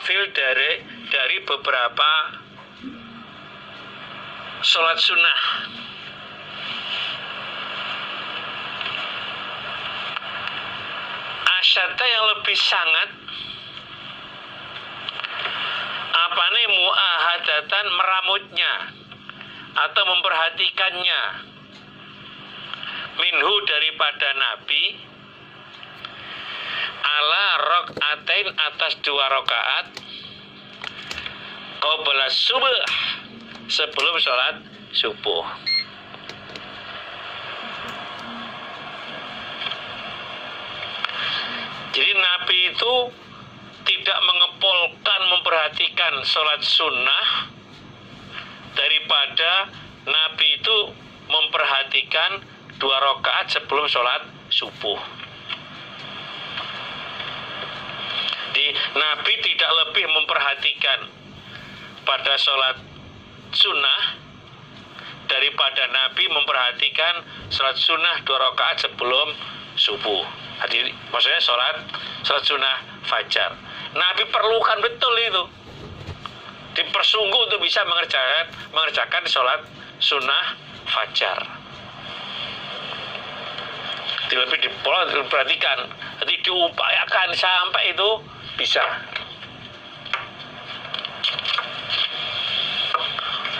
nawafil dari beberapa sholat sunnah. Asyadda yang lebih sangat apane muahadatan, meramutnya atau memperhatikannya, minhu daripada Nabi, ala rok'atain atas 2 rakaat, qabla subuh, sebelum sholat subuh. Jadi Nabi itu tidak mengepolkan memperhatikan sholat sunnah daripada Nabi itu memperhatikan 2 rakaat sebelum sholat subuh. Jadi Nabi tidak lebih memperhatikan pada sholat sunnah daripada Nabi memperhatikan sholat sunnah 2 rakaat sebelum subuh. Jadi maksudnya sholat sunnah fajar. Nabi perlukan betul itu, dipersungguh untuk bisa mengerjakan sholat sunnah fajar. Lebih diperhatikan, jadi diupayakan sampai itu bisa.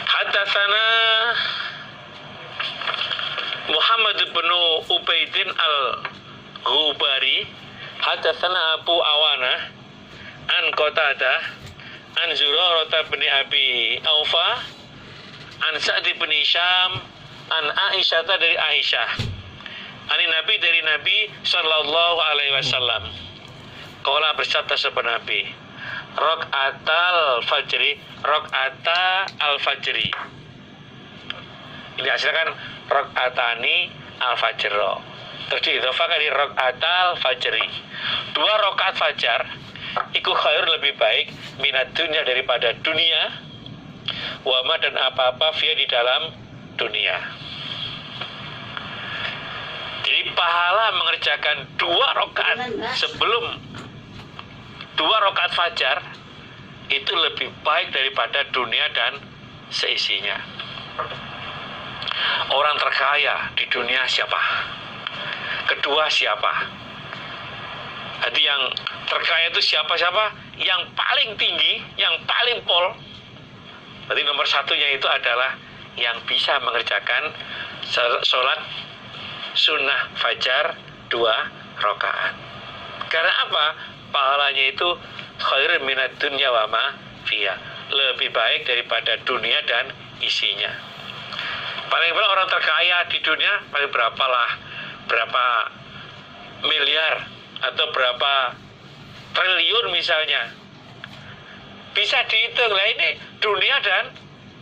Hadatsana Muhammad bin Ubaidin al-Ghubari, hadatsana Abu Awana an Qatadah an Zurarah bin Abi Aufa an Sa'd bin Hisham an Aisyah dari Aisyah. Ani Nabi dari Nabi sallallahu alaihi wasallam. Qala bersabda sabda Nabi, raqatal fajri, raqata al fajri. Ini hasilnya kan raqatani al fajro. Terus diidhofahkan di raqatal fajri. 2 rakaat fajar iku khair, lebih baik, minat dunia daripada dunia, wama dan apa-apa via di dalam dunia. Jadi pahala mengerjakan 2 rakaat sebelum 2 rakaat fajar itu lebih baik daripada dunia dan seisinya. Orang terkaya di dunia siapa? Kedua siapa? Jadi yang terkaya itu siapa-siapa? Yang paling tinggi, yang paling pol. Berarti nomor 1-nya itu adalah yang bisa mengerjakan sholat sunnah fajar 2 rakaat. Karena apa? Pahalanya itu khairun minad dunya wa ma fiha, lebih baik daripada dunia dan isinya. Paling banyak orang terkaya di dunia paling berapa miliar atau berapa triliun misalnya, bisa dihitung lah. Ini dunia dan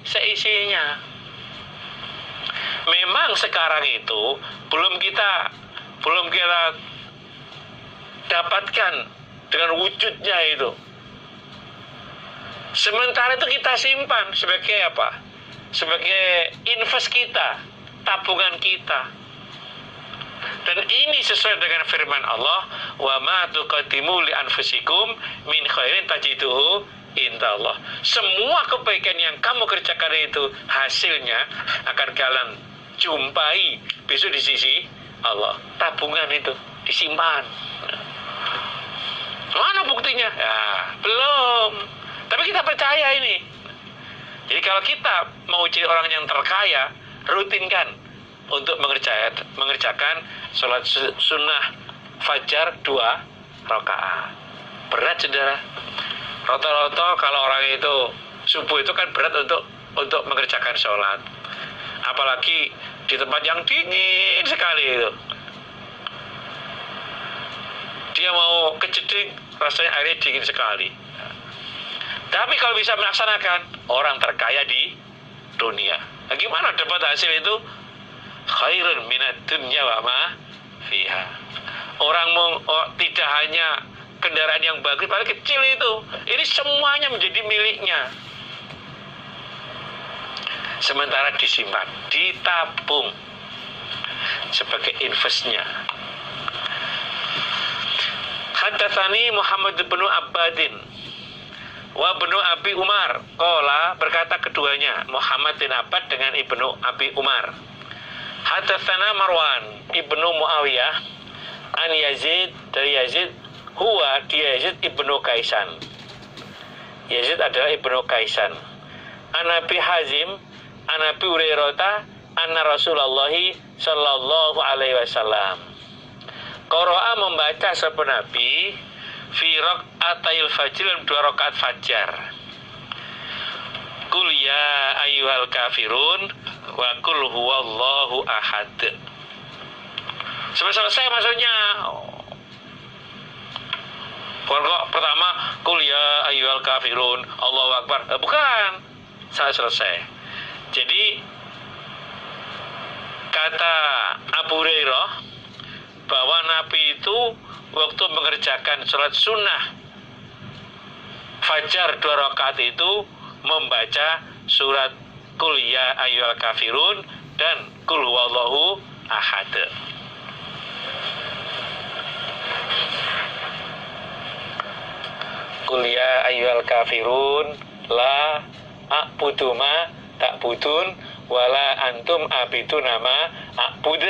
seisinya. Memang sekarang itu belum kita dapatkan dengan wujudnya itu. Sementara itu kita simpan sebagai apa? Sebagai invest kita, tabungan kita. Dan ini sesuai dengan firman Allah, wa ma tuqaddimu li anfusikum min khairin tajiduhu indallah. Semua kebaikan yang kamu kerjakan itu hasilnya akan kalian jumpai besok di sisi Allah. Tabungan itu disimpan. Mana buktinya? Ya, belum. Tapi kita percaya ini. Jadi kalau kita mau jadi orang yang terkaya, rutinkan untuk mengerjakan sholat sunnah fajar 2 rakaat. Berat, saudara. Rata-rata kalau orang itu subuh itu kan berat untuk mengerjakan sholat. Apalagi di tempat yang dingin sekali itu. Dia mau kejeding, rasanya airnya dingin sekali. Tapi kalau bisa melaksanakan, orang terkaya di dunia. Nah, gimana dapat hasil itu? Khairun minad dunya wa ma fiha. Orang tidak hanya kendaraan yang bagus, paling kecil itu. Ini semuanya menjadi miliknya. Sementara disimpan, ditabung sebagai investnya. Hadatsani Muhammad bin Abbadin Wa ibnu Abi Umar qala, berkata keduanya Muhammad bin Abbad dengan ibnu Abi Umar, hadatsana Marwan ibnu Muawiyah an Yazid, dari Yazid, huwa dia Yazid ibnu Kaisan. Yazid adalah ibnu Kaisan. An Abi Hazim an Abi Hurairah anna Rasulullah sallallahu alaihi wasallam qara'a, membaca sahabat Nabi fi raq'atayil fajr, dalam 2 rakaat fajar, Qul ya ayyuhal kafirun wa qul huwallahu ahad. Sampai selesai maksudnya. Bukan kok pertama Qul ya ayyuhal kafirun Allahu akbar, bukan, sampai selesai. Jadi kata Abu Hurairah bahwa Nabi itu waktu mengerjakan sholat sunnah fajar 2 rakaat itu membaca surat Qul ya ayyuhal kafirun dan Qul huwallahu ahad. Qul ya ayyuhal kafirun la a'budu ma ta'budun wala antum abiduna ma a'bud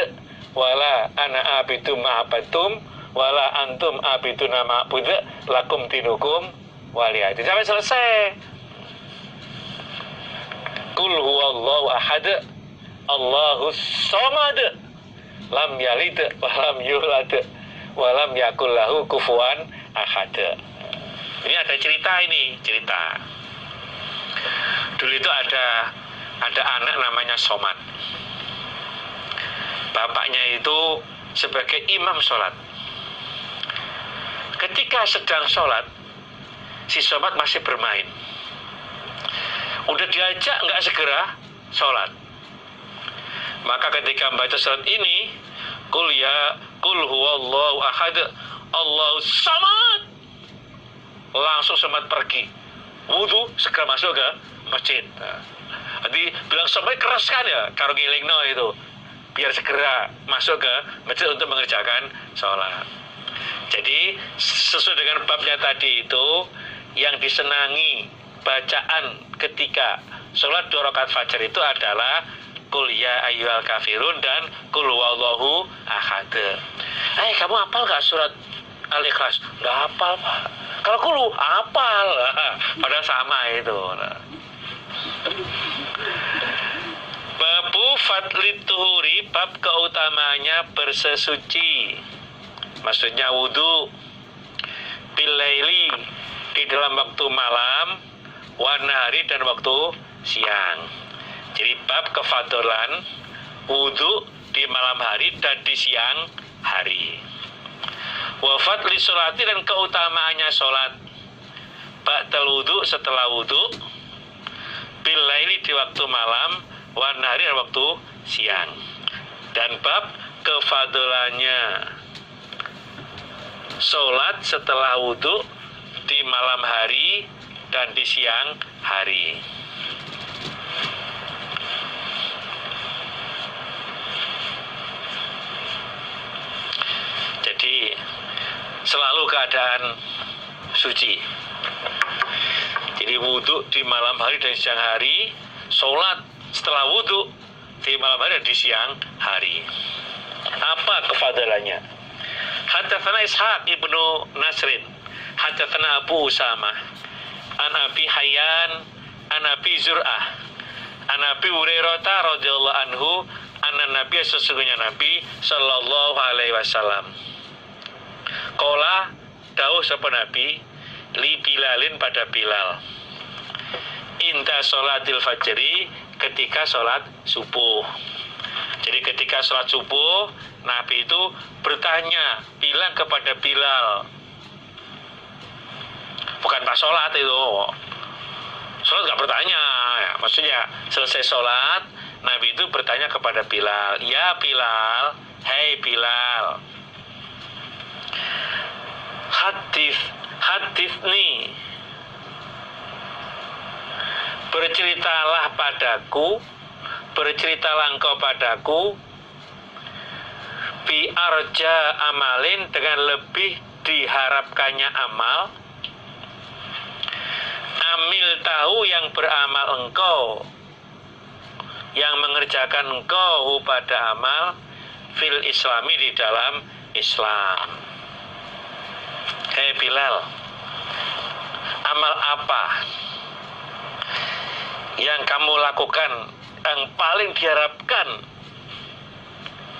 wala ana abidu ma abatum wala antum abiduna ma a'bud lakum dinukum waliyad. Sampai selesai. Qul huwallahu ahad Allahus samad lam yalid wa lam yulad wa lam yakul lahu kufuwan ahad. Ini ada cerita. Dulu itu ada anak namanya Somad. Bapaknya itu sebagai imam sholat. Ketika sedang sholat, si Somad masih bermain. Udah diajak nggak segera sholat. Maka ketika membaca surat ini, Qul huwallahu ahad Allahus samad, langsung Somad pergi wudu, segera masuk ke masjid. Jadi bilang sampai keras kan ya, karo ngilingno itu, biar segera masuk ke masjid untuk mengerjakan sholat. Jadi sesuai dengan babnya tadi itu, yang disenangi bacaan ketika sholat 2 rakaat fajar itu adalah Qul ya ayyuhal kafirun dan Qul huwallahu ahad. Kamu hafal gak surat Al-Ikhlas? Gak hafal, Pak. Kalau Qul hafal, padahal sama itu. Babu fadlit tuhuri, bab keutamanya bersesuci, maksudnya wudu, bilaili, di dalam waktu malam, wanahari, dan waktu siang. Jadi bab kefadolan wudu di malam hari dan di siang hari. Wa fadli sholati, dan keutamaannya sholat ba'dal wudu, setelah wudu, bilaili, di waktu malam, wanahari, dan waktu siang. Dan bab kefadolannya sholat setelah wudu di malam hari dan di siang hari. Jadi selalu keadaan suci. Jadi wudu di malam hari dan siang hari, sholat setelah wudu di malam hari dan di siang hari. Apa kefadalannya? Hadatsana Ishaq ibnu Nasrin, hadatsana Abu Usamah, an Abi Hayyan, an Abi Zur'ah, an Abi Hurairah radhiyallahu anhu, anna Nabi, sesungguhnya Nabi sallallahu alaihi wasallam, qala, dawuh sapa Nabi, li Bilalin, pada Bilal, inda sholatil fajri, ketika sholat subuh. Jadi ketika sholat subuh, Nabi itu bertanya, bilang kepada Bilal, bukan pas sholat itu, sholat gak bertanya ya. Maksudnya selesai sholat, Nabi itu bertanya kepada Bilal, ya Bilal, hei Bilal, hadis nih, berceritalah padaku, berceritalah engkau padaku, bi arja amalin, dengan lebih diharapkannya amal, tahu yang beramal engkau, yang mengerjakan engkau pada amal fil islami di dalam Islam. Hei Bilal, amal apa yang kamu lakukan yang paling diharapkan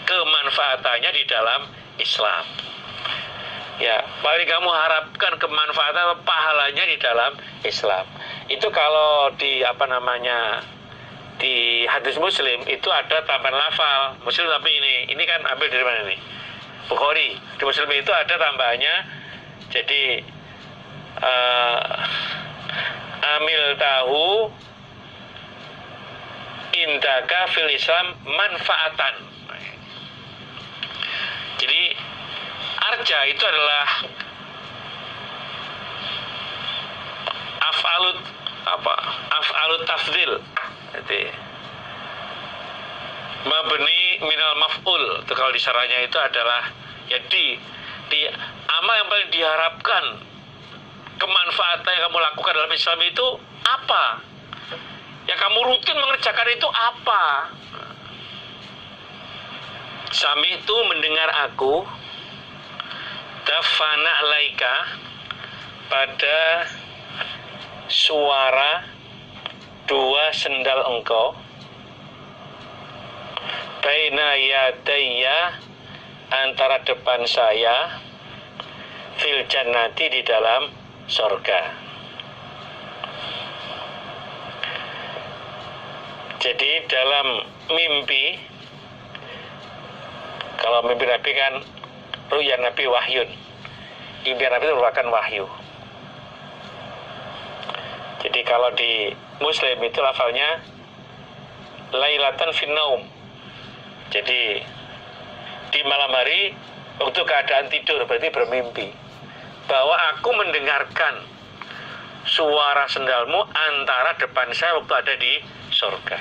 kemanfaatannya di dalam Islam? Ya, paling kamu harapkan kemanfaatan pahalanya di dalam Islam. Itu kalau di di hadis Muslim itu ada tambahan lafal Muslim, tapi ini kan ambil dari mana nih? Bukhari. Di Muslim itu ada tambahannya. Jadi amil tahu indaka fil Islam manfaatan. Jadi arja itu adalah af'alut tafdil. Jadi mabni minal maf'ul itu kalau di syarahnya itu adalah jadi di amal yang paling diharapkan kemanfaatan yang kamu lakukan dalam Islam itu apa? Yang kamu rutin mengerjakan itu apa? Sami itu mendengar aku dafana laika pada suara dua sendal engkau baina yadayya antara depan saya fil jannati di dalam surga. Jadi dalam mimpi, kalau mimpi Nabi kan ru'ya Nabi wahyun, impian Nabi itu merupakan wahyu. Jadi kalau di Muslim itu lafalnya lailatan finnaum. Jadi di malam hari waktu keadaan tidur, berarti bermimpi bahwa aku mendengarkan suara sendalmu antara depan saya waktu ada di surga.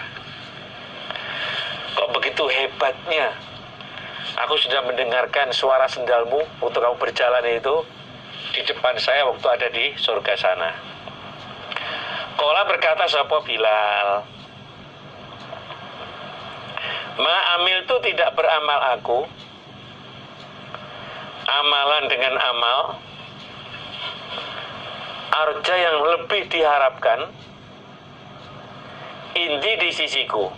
Kok begitu hebatnya aku sudah mendengarkan suara sendalmu waktu kamu berjalan itu di depan saya waktu ada di surga sana. Qala berkata sapa Bilal, ma amil itu tidak beramal aku amalan dengan amal arja yang lebih diharapkan indi di sisiku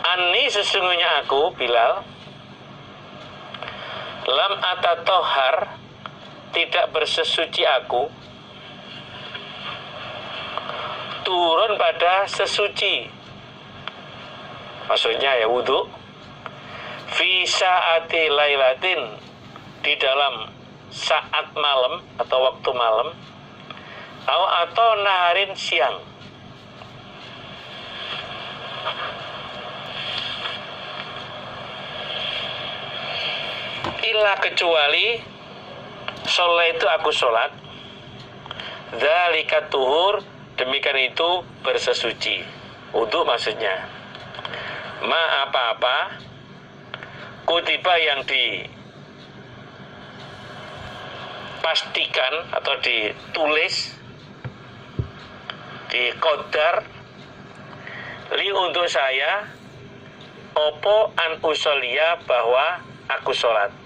anni sesungguhnya aku Bilal lam atatohar tidak bersesuci aku turun pada sesuci, maksudnya ya wudhu fi saati lailatin di dalam saat malam atau waktu malam atau naharin siang. Illa kecuali sholat itu aku sholat dzalika tuhur, demikian itu bersesuci, wudhu maksudnya. Ma apa-apa kutiba yang dipastikan atau ditulis di qadar li untuk saya opo an usolia bahwa aku sholat.